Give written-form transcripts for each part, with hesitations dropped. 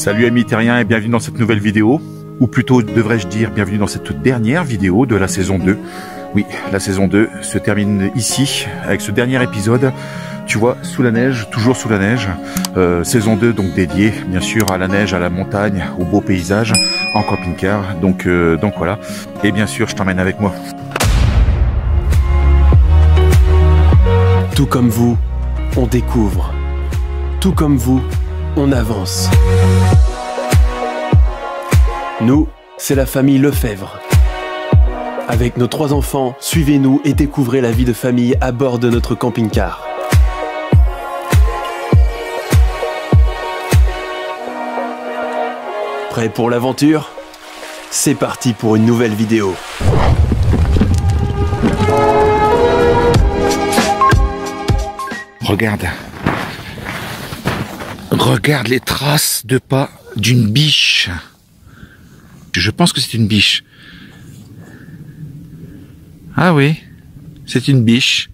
Salut amis terriens et bienvenue dans cette nouvelle vidéo, ou plutôt devrais-je dire bienvenue dans cette dernière vidéo de la saison 2. Oui, la saison 2 se termine ici avec ce dernier épisode, tu vois, sous la neige, toujours sous la neige. Saison 2 donc dédiée bien sûr à la neige, à la montagne, aux beaux paysages en camping-car. Donc voilà, et bien sûr je t'emmène avec moi. Tout comme vous, on découvre. Tout comme vous, on avance. Nous, c'est la famille Lefebvre. Avec nos 3 enfants, suivez-nous et découvrez la vie de famille à bord de notre camping-car. Prêt pour l'aventure? C'est parti pour une nouvelle vidéo. Regarde. Regarde les traces de pas d'une biche. Je pense que c'est une biche. Ah oui, c'est une biche.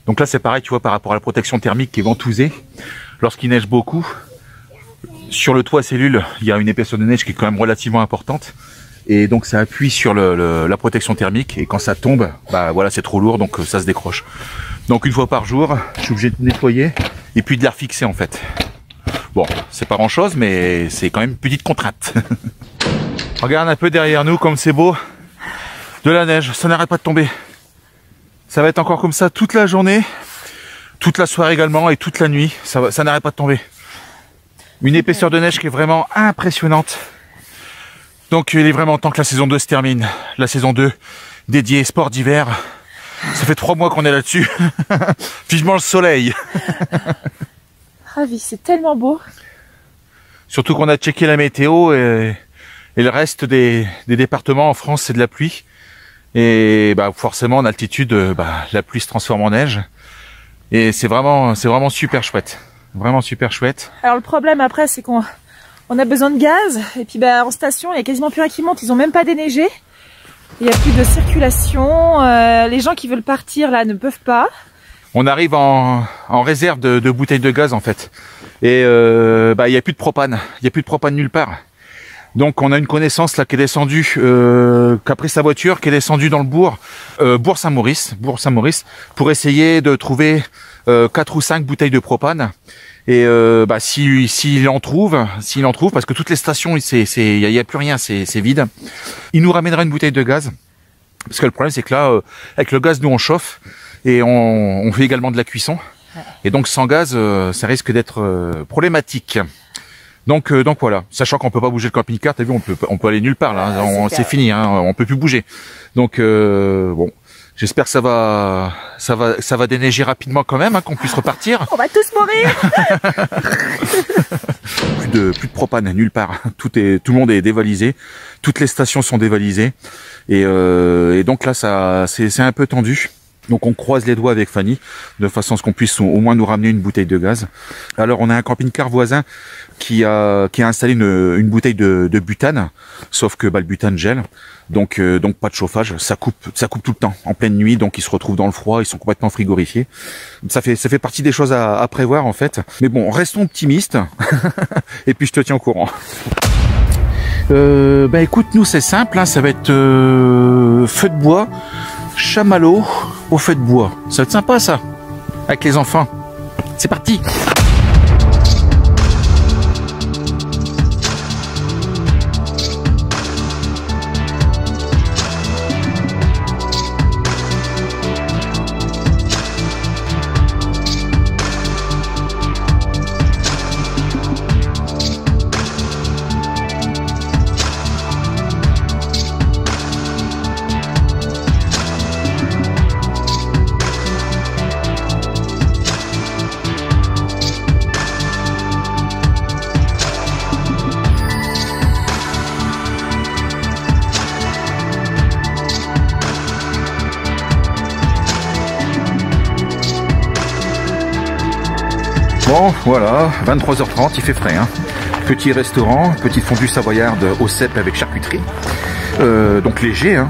Donc là c'est pareil, tu vois, par rapport à la protection thermique qui est ventousée, lorsqu'il neige beaucoup, sur le toit cellule, il y a une épaisseur de neige qui est quand même relativement importante, et donc ça appuie sur la protection thermique, et quand ça tombe, bah voilà, c'est trop lourd, donc ça se décroche. Donc une fois par jour, je suis obligé de nettoyer, et puis de la refixer en fait. Bon, c'est pas grand chose, mais c'est quand même une petite contrainte. Regarde un peu derrière nous comme c'est beau, de la neige, ça n'arrête pas de tomber. Ça va être encore comme ça toute la journée, toute la soirée également et toute la nuit. Ça n'arrête pas de tomber. Une épaisseur de neige qui est vraiment impressionnante. Donc il est vraiment temps que la saison 2 se termine. La saison 2 dédiée sport d'hiver. Ça fait 3 mois qu'on est là-dessus. Vivement le soleil. Ravi, c'est tellement beau. Surtout qu'on a checké la météo et le reste des départements en France c'est de la pluie. Et bah forcément en altitude, la pluie se transforme en neige. Et c'est vraiment super chouette. Vraiment super chouette. Alors le problème après c'est qu'on a besoin de gaz. Et puis en station il y a quasiment plus rien qui monte. Ils ont même pas déneigé. Il n'y a plus de circulation. Les gens qui veulent partir là ne peuvent pas. On arrive en réserve de bouteilles de gaz en fait. Et il n'y a plus de propane. Il n'y a plus de propane nulle part. Donc on a une connaissance là qui est descendue, qui a pris sa voiture, qui est descendue dans le bourg, Bourg-Saint-Maurice, pour essayer de trouver 4 ou 5 bouteilles de propane. Et s'il en trouve, parce que toutes les stations, il y a plus rien, c'est vide. Il nous ramènera une bouteille de gaz, parce que le problème c'est que là, avec le gaz nous on chauffe et on fait également de la cuisson. Et donc sans gaz, ça risque d'être problématique. Donc voilà, sachant qu'on peut pas bouger le camping-car, t'as vu, on peut aller nulle part là, c'est fini, hein, on peut plus bouger. Donc bon, j'espère que ça va déneiger rapidement quand même, hein, qu'on puisse repartir. On va tous mourir. plus de propane nulle part. Tout le monde est dévalisé, toutes les stations sont dévalisées et donc là c'est un peu tendu. Donc on croise les doigts avec Fanny, de façon à ce qu'on puisse au moins nous ramener une bouteille de gaz. Alors on a un camping-car voisin qui a installé une bouteille de butane, sauf que le butane gèle, donc pas de chauffage, ça coupe tout le temps, en pleine nuit, donc ils se retrouvent dans le froid, ils sont complètement frigorifiés. Ça fait partie des choses à prévoir en fait. Mais bon, restons optimistes, et puis je te tiens au courant. Écoute, nous c'est simple, hein, ça va être feu de bois, chamallow au feu de bois. Ça va être sympa ça, avec les enfants. C'est parti! Bon, voilà, 23h30, il fait frais. Hein. Petit restaurant, petite fondue savoyarde au cèpe avec charcuterie. Donc léger. Hein.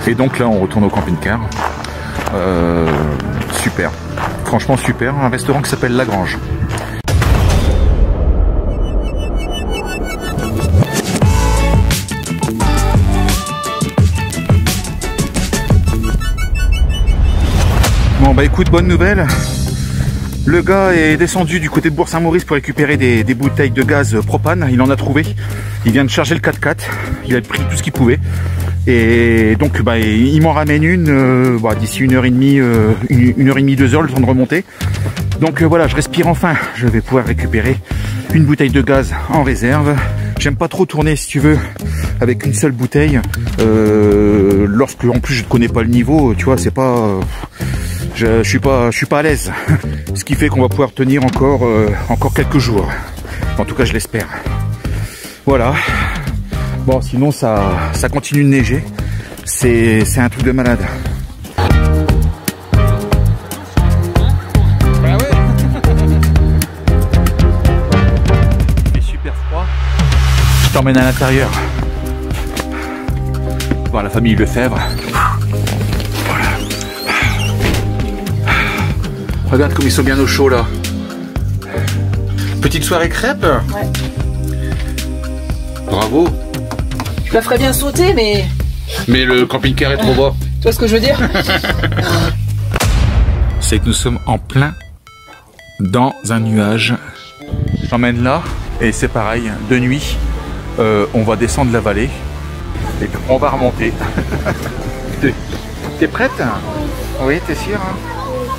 Et donc là, on retourne au camping-car. Super. Franchement, super. Un restaurant qui s'appelle La Grange. Bon, bah écoute, bonne nouvelle. Le gars est descendu du côté de Bourg-Saint-Maurice pour récupérer des bouteilles de gaz propane. Il en a trouvé. Il vient de charger le 4x4. Il a pris tout ce qu'il pouvait. Et donc bah, il m'en ramène une d'ici 1h30, 1h30, 2h, le temps de remonter. Donc voilà, je respire enfin. Je vais pouvoir récupérer une bouteille de gaz en réserve. J'aime pas trop tourner, si tu veux, avec une seule bouteille. Lorsque en plus je ne connais pas le niveau, tu vois, c'est pas... Je suis pas à l'aise. Ce qui fait qu'on va pouvoir tenir encore quelques jours. En tout cas, je l'espère. Voilà. Bon, sinon ça continue de neiger. C'est un truc de malade. Ah ouais. Il fait super froid. Je t'emmène à l'intérieur. Voir la famille Lefebvre. Regarde comme ils sont bien au chaud là. Petite soirée crêpes. Ouais. Bravo. Je la ferais bien sauter, mais... Mais le camping-car est trop bas. Tu vois ce que je veux dire? C'est que nous sommes en plein dans un nuage. Je t'emmène là et c'est pareil, de nuit, on va descendre la vallée et puis on va remonter. T'es prête? Oui, t'es sûre?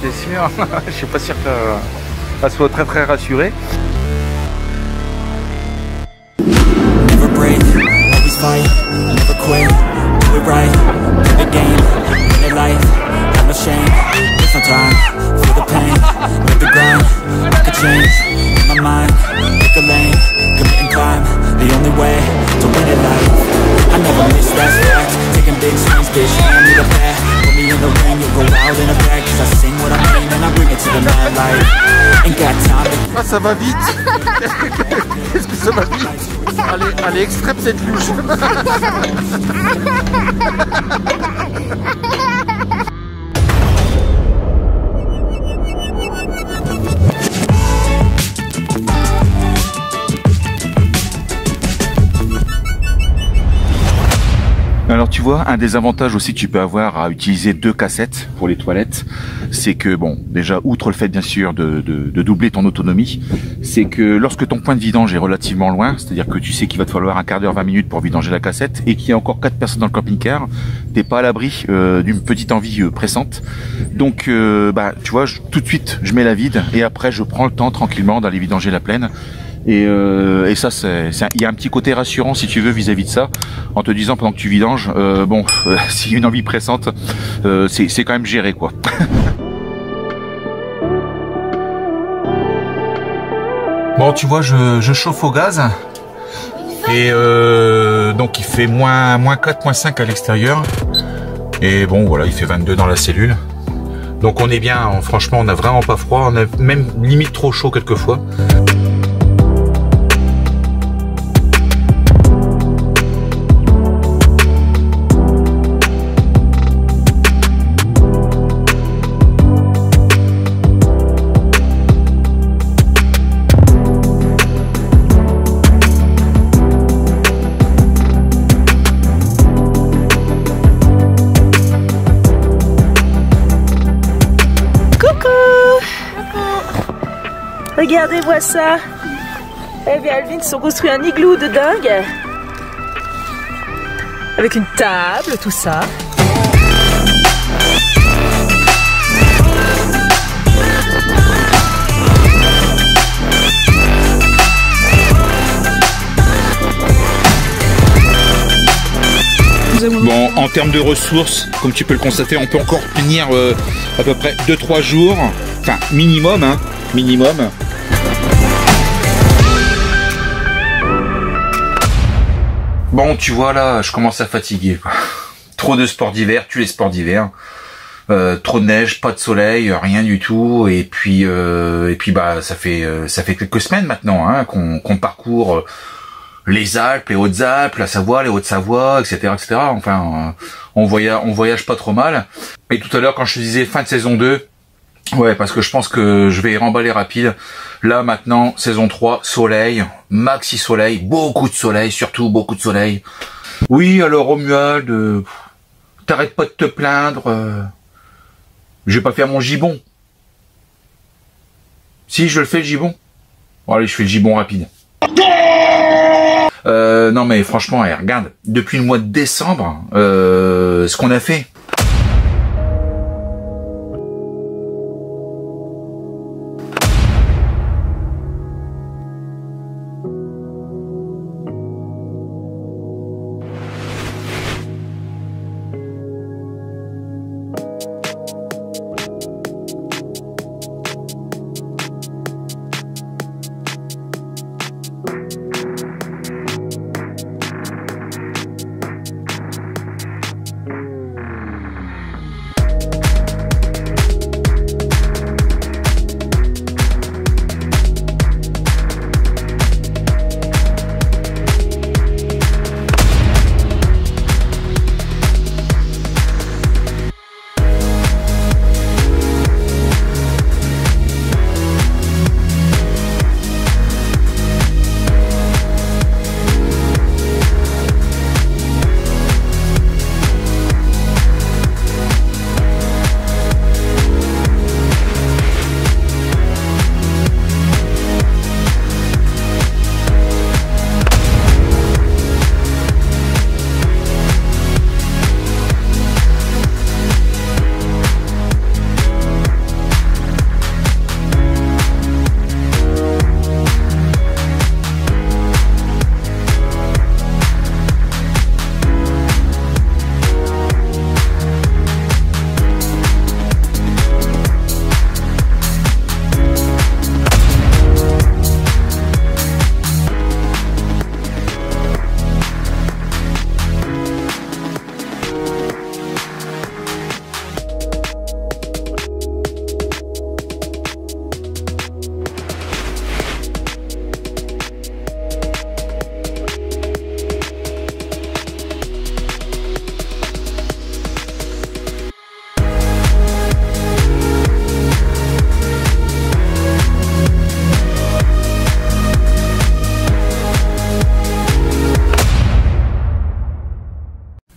T'es sûr? Je suis pas sûr qu'elle soit très rassurée. Never break, always fight, never quit, do it right, play the game, win it life, have no shame, there's no time, feel the pain, live the grind, make a change, in my mind, pick a lane, commit and climb, the only way to win it life, I never miss that fact, taking big swings, bitch, hand me the bat, put me in the ring, you'll go out in a bag, cause I sing what I mean and I bring it to the mad light, ain't got time to... Ah, ça va vite. Qu'est-ce que ça va vite? Allez, extrême cette luge. Alors tu vois, un des avantages aussi que tu peux avoir à utiliser 2 cassettes pour les toilettes, c'est que bon, déjà outre le fait bien sûr de doubler ton autonomie, c'est que lorsque ton point de vidange est relativement loin, c'est-à-dire que tu sais qu'il va te falloir un quart d'heure, 20 minutes pour vidanger la cassette et qu'il y a encore 4 personnes dans le camping-car, t'es pas à l'abri d'une petite envie pressante. Donc bah tu vois, tout de suite je mets la vide et après je prends le temps tranquillement d'aller vidanger la pleine. Et ça, il y a un petit côté rassurant si tu veux vis-à-vis de ça, en te disant pendant que tu vidanges, s'il y a une envie pressante, c'est quand même géré quoi. Bon, tu vois, je chauffe au gaz et donc il fait moins 4, moins 5 à l'extérieur et bon voilà, il fait 22 dans la cellule. Donc on est bien, franchement, on n'a vraiment pas froid, on a même limite trop chaud quelquefois. Regardez-moi ça. Eve et Alvin se sont construits un igloo de dingue. Avec une table, tout ça. Bon, en termes de ressources, comme tu peux le constater, on peut encore tenir à peu près 2-3 jours. Enfin, minimum, hein. Minimum. Bon, tu vois là, je commence à fatiguer, quoi. Trop de sports d'hiver, tue les sports d'hiver. trop de neige, pas de soleil, rien du tout. Et puis bah ça fait quelques semaines maintenant hein, qu'on parcourt les Alpes, les Hautes-Alpes, la Savoie, les Hautes-Savoie, etc., etc. Enfin, on voyage pas trop mal. Et tout à l'heure, quand je te disais fin de saison 2, ouais, parce que je pense que je vais remballer rapide. Là, maintenant, saison 3, soleil, maxi soleil, beaucoup de soleil, surtout beaucoup de soleil. Oui, alors Romuald, t'arrêtes pas de te plaindre. Je vais pas faire mon gibon. Si, je le fais le gibon. Bon, allez, je fais le gibon rapide. Non mais franchement, regarde, depuis le mois de décembre, ce qu'on a fait.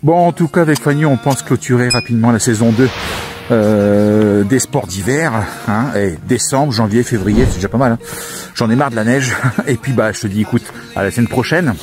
Bon, en tout cas, avec Fanny, on pense clôturer rapidement la saison 2 des sports d'hiver. Hein, et décembre, janvier, février, c'est déjà pas mal. Hein. J'en ai marre de la neige. Et puis, bah, je te dis, écoute, à la semaine prochaine.